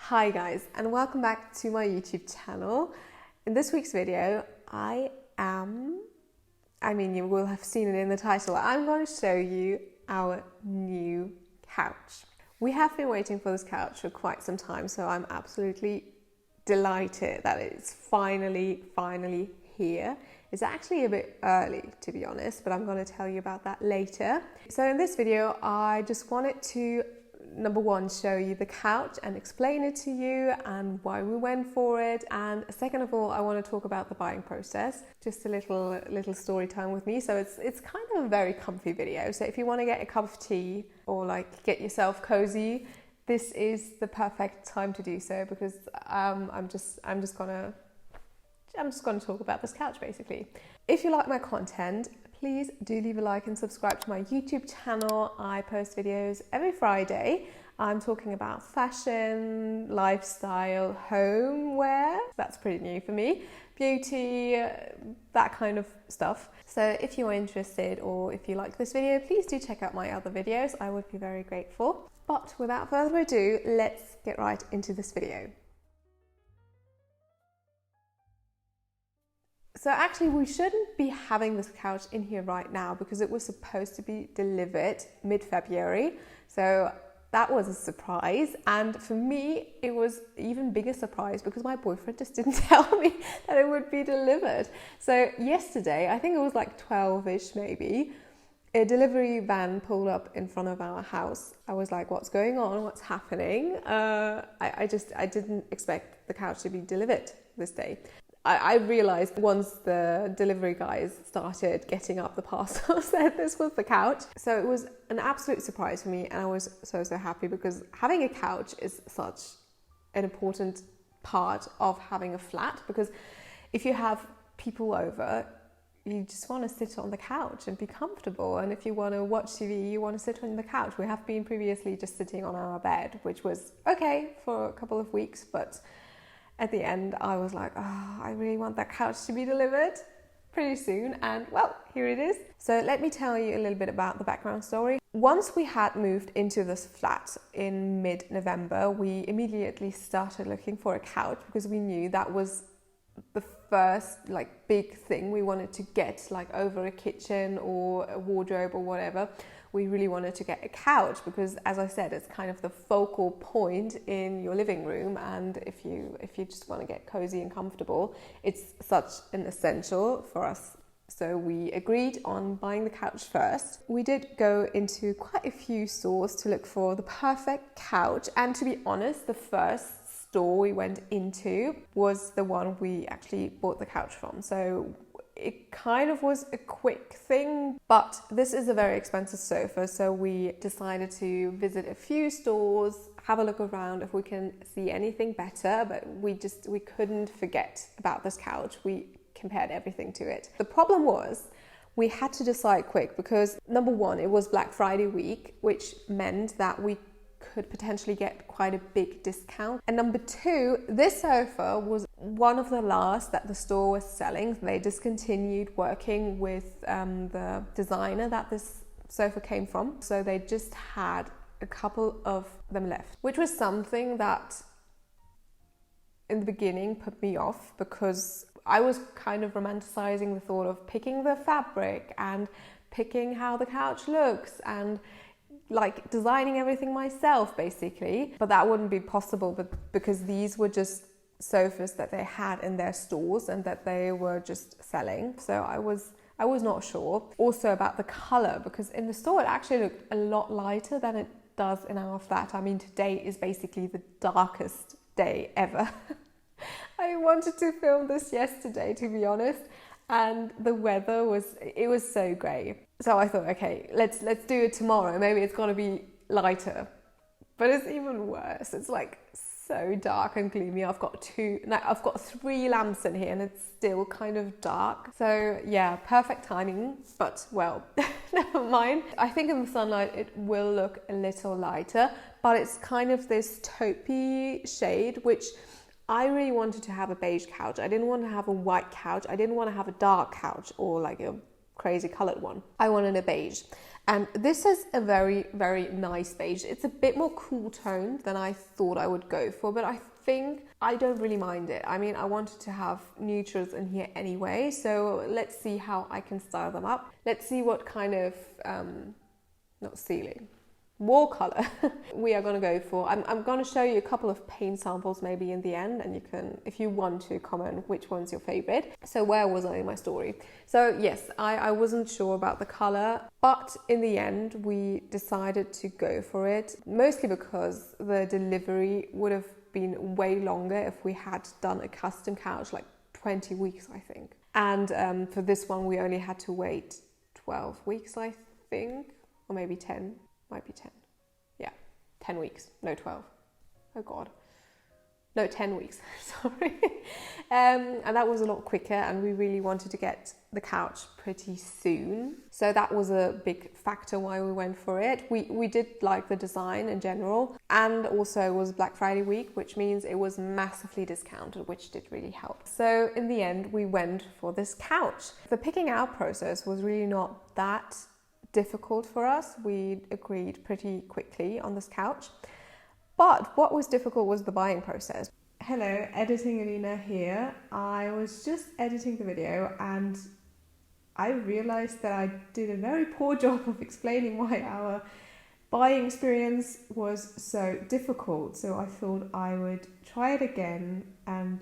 Hi guys, and welcome back to my YouTube channel. In this week's video, you will have seen it in the title, I'm going to show you our new couch. We have been waiting for this couch for quite some time, so I'm absolutely delighted that it's finally here. It's actually a bit early, to be honest, but I'm going to tell you about that later. So in this video, I just wanted to number one, show you the couch and explain it to you and why we went for it. And second of all, I want to talk about the buying process. Just a little story time with me. So it's kind of a very comfy video. So if you want to get a cup of tea or like get yourself cozy, this is the perfect time to do so, because I'm just gonna talk about this couch basically. If you like my content, please do leave a like and subscribe to my YouTube channel. I post videos every Friday. I'm talking about fashion, lifestyle, homeware. That's pretty new for me. Beauty, that kind of stuff. So if you are interested or if you like this video, please do check out my other videos. I would be very grateful. But without further ado, let's get right into this video. So actually we shouldn't be having this couch in here right now because it was supposed to be delivered mid-February. So that was a surprise. And for me, it was even bigger surprise because my boyfriend just didn't tell me that it would be delivered. So yesterday, I think it was like 12-ish maybe, a delivery van pulled up in front of our house. I was like, what's going on? What's happening? I didn't expect the couch to be delivered this day. I realised once the delivery guys started getting up the parcels that this was the couch. So it was an absolute surprise for me, and I was so happy because having a couch is such an important part of having a flat, because if you have people over, you just want to sit on the couch and be comfortable, and if you want to watch TV, you want to sit on the couch. We have been previously just sitting on our bed, which was okay for a couple of weeks, but at the end, I was like, oh, I really want that couch to be delivered pretty soon. And well, here it is. So let me tell you a little bit about the background story. Once we had moved into this flat in mid-November, we immediately started looking for a couch because we knew that was the first big thing we wanted to get, over a kitchen or a wardrobe or whatever. We really wanted to get a couch because, as I said, it's kind of the focal point in your living room, and if you just want to get cozy and comfortable, it's such an essential for us. So we agreed on buying the couch first. We did go into quite a few stores to look for the perfect couch, and to be honest, the first store we went into was the one we actually bought the couch from. So it kind of was a quick thing, but this is a very expensive sofa, so we decided to visit a few stores, have a look around if we can see anything better, but we couldn't forget about this couch. We compared everything to it. The problem was we had to decide quick because number one, it was Black Friday week, which meant that we could potentially get quite a big discount. And number two, this sofa was one of the last that the store was selling. They discontinued working with the designer that this sofa came from. So they just had a couple of them left, which was something that in the beginning put me off because I was kind of romanticizing the thought of picking the fabric and picking how the couch looks and designing everything myself basically, but that wouldn't be possible because these were just sofas that they had in their stores and that they were just selling. So I was not sure also about the color, because in the store it actually looked a lot lighter than it does in our flat. I mean, today is basically the darkest day ever. I wanted to film this yesterday, to be honest, and the weather was so grey. So I thought, okay, let's do it tomorrow. Maybe it's gonna be lighter, but it's even worse. It's so dark and gloomy. I've got 3 lamps in here and it's still kind of dark. So yeah, perfect timing, but well, never mind. I think in the sunlight it will look a little lighter, but it's kind of this taupey shade, which I really wanted to have a beige couch. I didn't want to have a white couch. I didn't want to have a dark couch or a crazy colored one. I wanted a beige. And this is a very, very nice beige. It's a bit more cool toned than I thought I would go for, but I think I don't really mind it. I mean, I wanted to have neutrals in here anyway, so let's see how I can style them up. Let's see what kind of, not ceiling, wall color we are going to go for. I'm going to show you a couple of paint samples maybe in the end, and you can, if you want to, comment which one's your favorite. So where was I in my story? So yes, I wasn't sure about the color, but in the end we decided to go for it, mostly because the delivery would have been way longer if we had done a custom couch, like 20 weeks I think. And for this one we only had to wait 12 weeks I think, or maybe 10. Might be 10. Yeah, 10 weeks. No, 12. Oh God. No, 10 weeks. Sorry. And that was a lot quicker, and we really wanted to get the couch pretty soon. So that was a big factor why we went for it. We did like the design in general, and also it was Black Friday week, which means it was massively discounted, which did really help. So in the end, we went for this couch. The picking out process was really not that difficult for us. We agreed pretty quickly on this couch. But what was difficult was the buying process. Hello, editing Elina here. I was just editing the video and I realized that I did a very poor job of explaining why our buying experience was so difficult. So I thought I would try it again and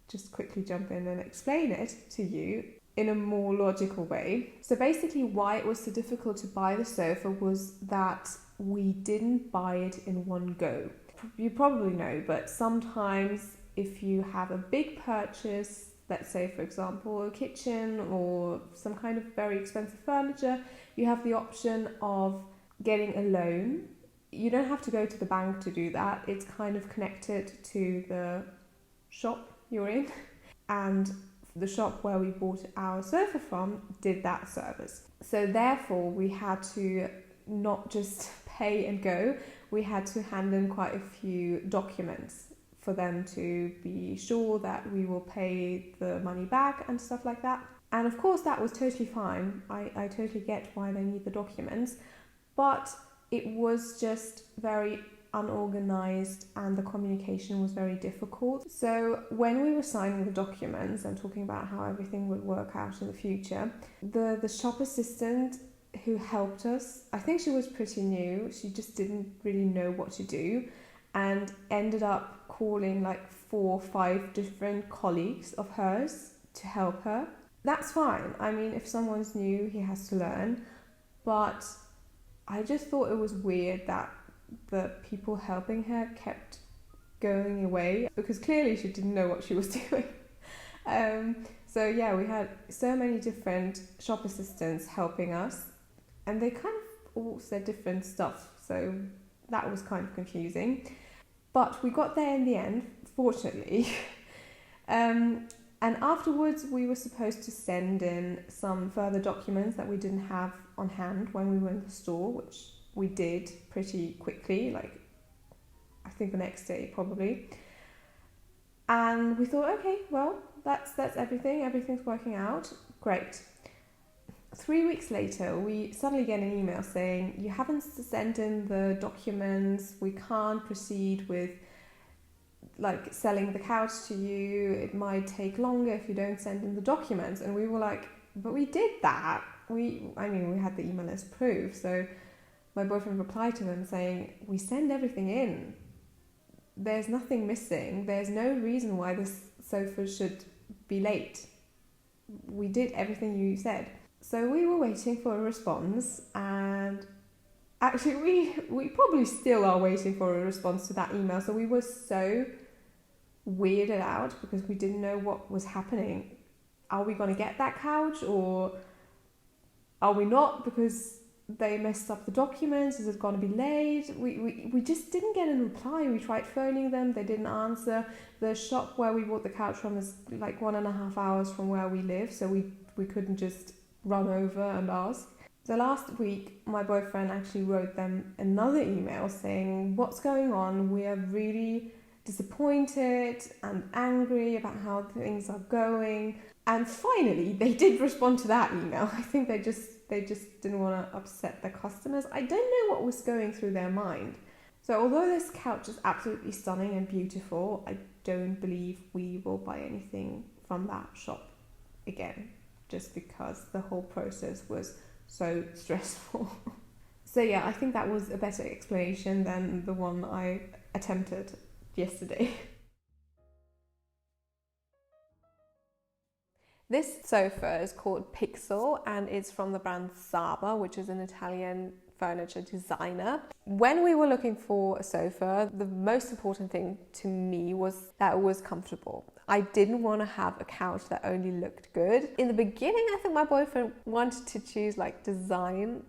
just quickly jump in and explain it to you in a more logical way. So basically why it was so difficult to buy the sofa was that we didn't buy it in one go. You probably know, but sometimes if you have a big purchase, let's say for example a kitchen or some kind of very expensive furniture, you have the option of getting a loan. You don't have to go to the bank to do that. It's kind of connected to the shop you're in, and the shop where we bought our sofa from did that service. So therefore we had to not just pay and go, we had to hand in quite a few documents for them to be sure that we will pay the money back and stuff like that. And of course that was totally fine. I totally get why they need the documents, but it was just very unorganized and the communication was very difficult. So when we were signing the documents and talking about how everything would work out in the future, the shop assistant who helped us, I think she was pretty new, she just didn't really know what to do and ended up calling like 4 or 5 different colleagues of hers to help her. That's fine. I mean, if someone's new, he has to learn, but I just thought it was weird that the people helping her kept going away because clearly she didn't know what she was doing. So yeah, we had so many different shop assistants helping us and they kind of all said different stuff, so that was kind of confusing. But we got there in the end, fortunately. And afterwards we were supposed to send in some further documents that we didn't have on hand when we were in the store, which we did pretty quickly, like I think the next day probably. And we thought, okay, well, that's everything. Everything's working out. Great. 3 weeks later, we suddenly get an email saying, you haven't sent in the documents. We can't proceed with like selling the couch to you. It might take longer if you don't send in the documents. And we were like, but we did that. We had the email as proof. So my boyfriend replied to them saying, we send everything in. There's nothing missing. There's no reason why this sofa should be late. We did everything you said. So we were waiting for a response, and actually we probably still are waiting for a response to that email. So we were so weirded out because we didn't know what was happening. Are we going to get that couch or are we not because they messed up the documents? Is it going to be late? We just didn't get a reply. We tried phoning them, they didn't answer. The shop where we bought the couch from is like 1.5 hours from where we live, so we couldn't just run over and ask. So last week my boyfriend actually wrote them another email saying, what's going on? We are really disappointed and angry about how things are going. And finally they did respond to that email. I think they they just didn't want to upset their customers. I don't know what was going through their mind. So although this couch is absolutely stunning and beautiful, I don't believe we will buy anything from that shop again, just because the whole process was so stressful. So yeah, I think that was a better explanation than the one I attempted yesterday. This sofa is called Pixel and it's from the brand Saba, which is an Italian furniture designer. When we were looking for a sofa, the most important thing to me was that it was comfortable. I didn't want to have a couch that only looked good. In the beginning, I think my boyfriend wanted to choose like design,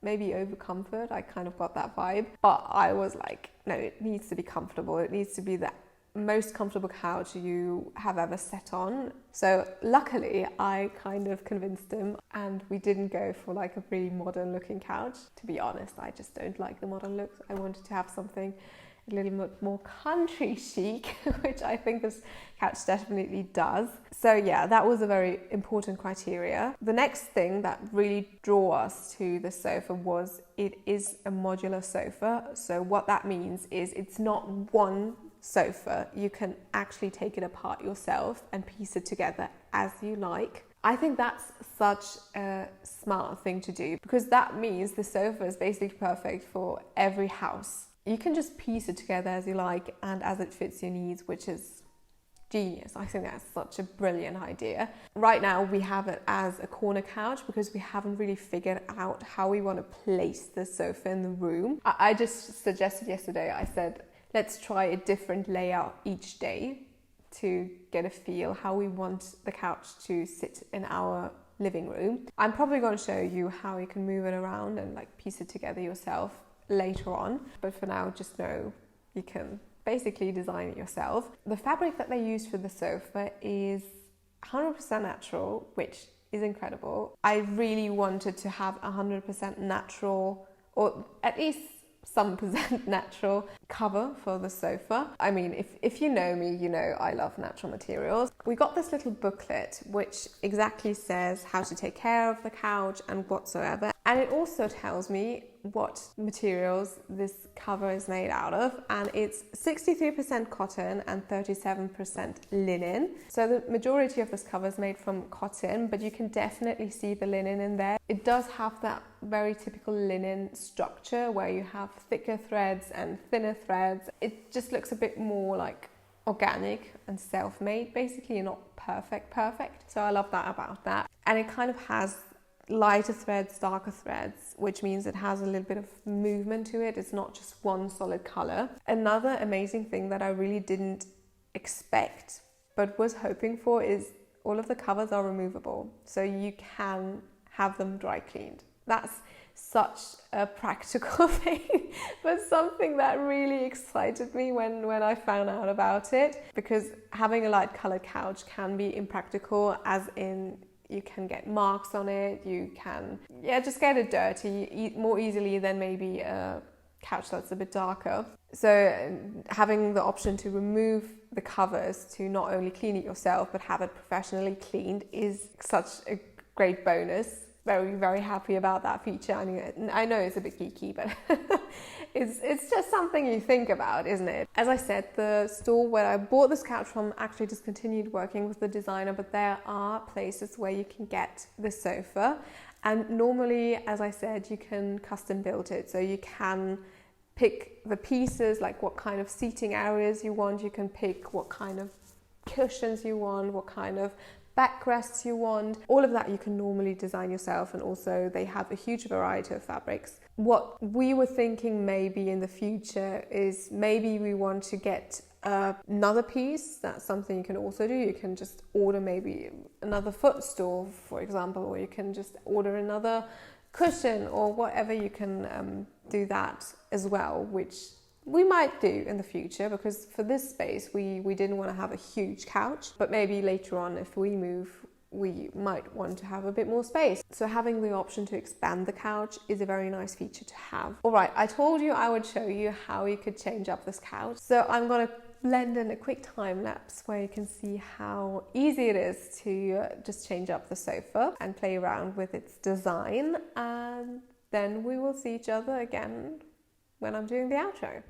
maybe over comfort. I kind of got that vibe. But I was like, no, it needs to be comfortable. It needs to be the most comfortable couch you have ever sat on. So luckily I kind of convinced him and we didn't go for like a really modern looking couch. To be honest, I just don't like the modern looks. I wanted to have something a little bit more country chic, which I think this couch definitely does. So yeah, that was a very important criteria. The next thing that really drew us to the sofa was it is a modular sofa. So what that means is it's not one sofa. You can actually take it apart yourself and piece it together as you like. I think that's such a smart thing to do, because that means the sofa is basically perfect for every house. You can just piece it together as you like and as it fits your needs, which is genius. I think that's such a brilliant idea. Right now we have it as a corner couch because we haven't really figured out how we want to place the sofa in the room. I just suggested yesterday, I said, let's try a different layout each day to get a feel how we want the couch to sit in our living room. I'm probably going to show you how you can move it around and like piece it together yourself later on. But for now, just know you can basically design it yourself. The fabric that they use for the sofa is 100% natural, which is incredible. I really wanted to have 100% natural, or at least some percent natural cover for the sofa. I mean, if you know me, you know I love natural materials. We got this little booklet which exactly says how to take care of the couch and whatsoever. And it also tells me what materials this cover is made out of, and it's 63% cotton and 37% linen. So the majority of this cover is made from cotton, but you can definitely see the linen in there. It does have that very typical linen structure where you have thicker threads and thinner threads. It just looks a bit more like organic and self-made, basically, not perfect. So I love that about that. And it kind of has lighter threads, darker threads, which means it has a little bit of movement to it. It's not just one solid color. Another amazing thing that I really didn't expect but was hoping for is all of the covers are removable, so you can have them dry cleaned. That's such a practical thing, but something that really excited me when I found out about it, because having a light colored couch can be impractical, as in you can get marks on it, you can just get it dirty more easily than maybe a couch that's a bit darker. So having the option to remove the covers to not only clean it yourself but have it professionally cleaned is such a great bonus. Very, very happy about that feature. I know it's a bit geeky, but it's just something you think about, isn't it? As I said, the store where I bought this couch from actually discontinued working with the designer, but there are places where you can get the sofa. And normally, as I said, you can custom build it. So you can pick the pieces, like what kind of seating areas you want. You can pick what kind of cushions you want, what kind of backrests you want. All of that you can normally design yourself, and also they have a huge variety of fabrics. What we were thinking maybe in the future is maybe we want to get another piece. That's something you can also do. You can just order maybe another footstool, for example, or you can just order another cushion or whatever. You can do that as well, which we might do in the future, because for this space we didn't want to have a huge couch, but maybe later on if we move we might want to have a bit more space. So having the option to expand the couch is a very nice feature to have. All right, I told you I would show you how you could change up this couch. So I'm going to blend in a quick time lapse where you can see how easy it is to just change up the sofa and play around with its design. And then we will see each other again when I'm doing the outro.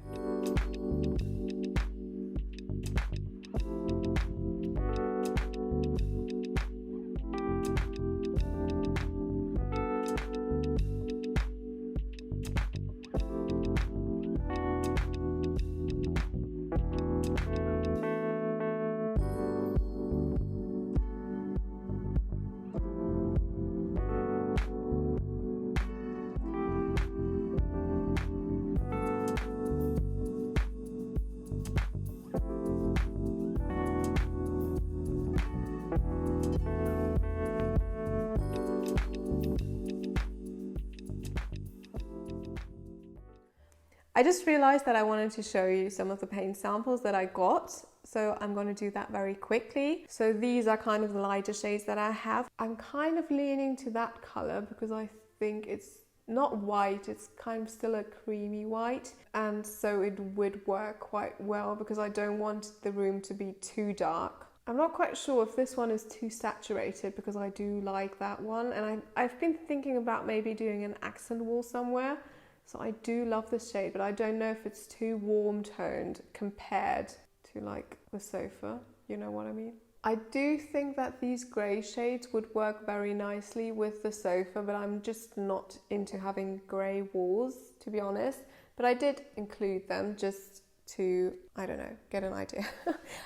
I just realized that I wanted to show you some of the paint samples that I got, so I'm going to do that very quickly. So these are kind of the lighter shades that I have. I'm kind of leaning to that color because I think it's not white, it's kind of still a creamy white, and so it would work quite well because I don't want the room to be too dark. I'm not quite sure if this one is too saturated because I do like that one, and I've been thinking about maybe doing an accent wall somewhere. So I do love this shade, but I don't know if it's too warm toned compared to like the sofa, you know what I mean? I do think that these grey shades would work very nicely with the sofa, but I'm just not into having grey walls, to be honest. But I did include them just to, I don't know, get an idea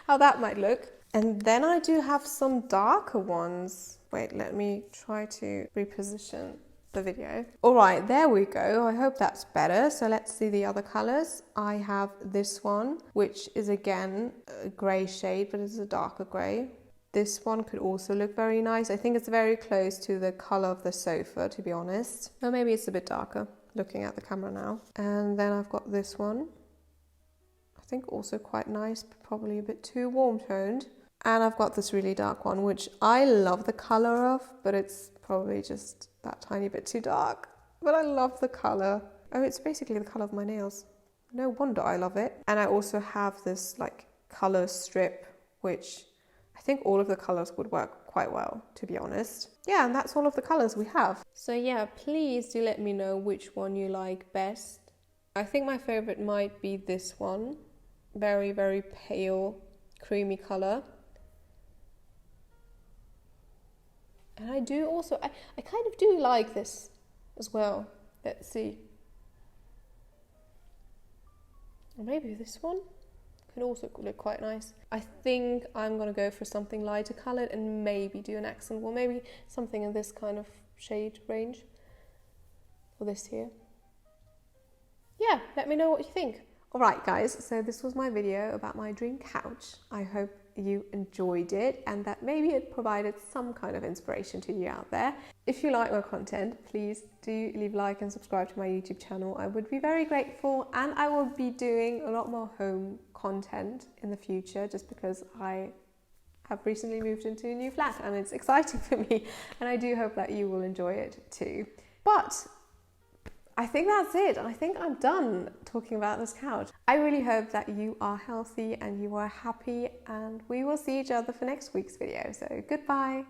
how that might look. And then I do have some darker ones. Wait, let me try to reposition the video. All right, there we go. I hope that's better. So let's see the other colors. I have this one, which is again a gray shade, but it's a darker gray. This one could also look very nice. I think it's very close to the color of the sofa, to be honest. Or maybe it's a bit darker, looking at the camera now. And then I've got this one. I think also quite nice, but probably a bit too warm toned. And I've got this really dark one, which I love the color of, but it's probably just that tiny bit too dark. But I love the color. Oh, it's basically the color of my nails. No wonder I love it. And I also have this like color strip, which I think all of the colors would work quite well, to be honest. Yeah, and that's all of the colors we have. So yeah, please do let me know which one you like best. I think my favorite might be this one. Very, very pale, creamy color. And I do also, I kind of do like this as well. Let's see. Or maybe this one could also look quite nice. I think I'm going to go for something lighter coloured and maybe do an accent wall. Maybe something in this kind of shade range. Or this here. Yeah, let me know what you think. Alright guys, so this was my video about my dream couch. I hope you enjoyed it and that maybe it provided some kind of inspiration to you out there. If you like my content, please do leave a like and subscribe to my YouTube channel. I would be very grateful, and I will be doing a lot more home content in the future just because I have recently moved into a new flat and it's exciting for me, and I do hope that you will enjoy it too. But I think that's it. I think I'm done talking about this couch. I really hope that you are healthy and you are happy, and we will see each other for next week's video. So goodbye.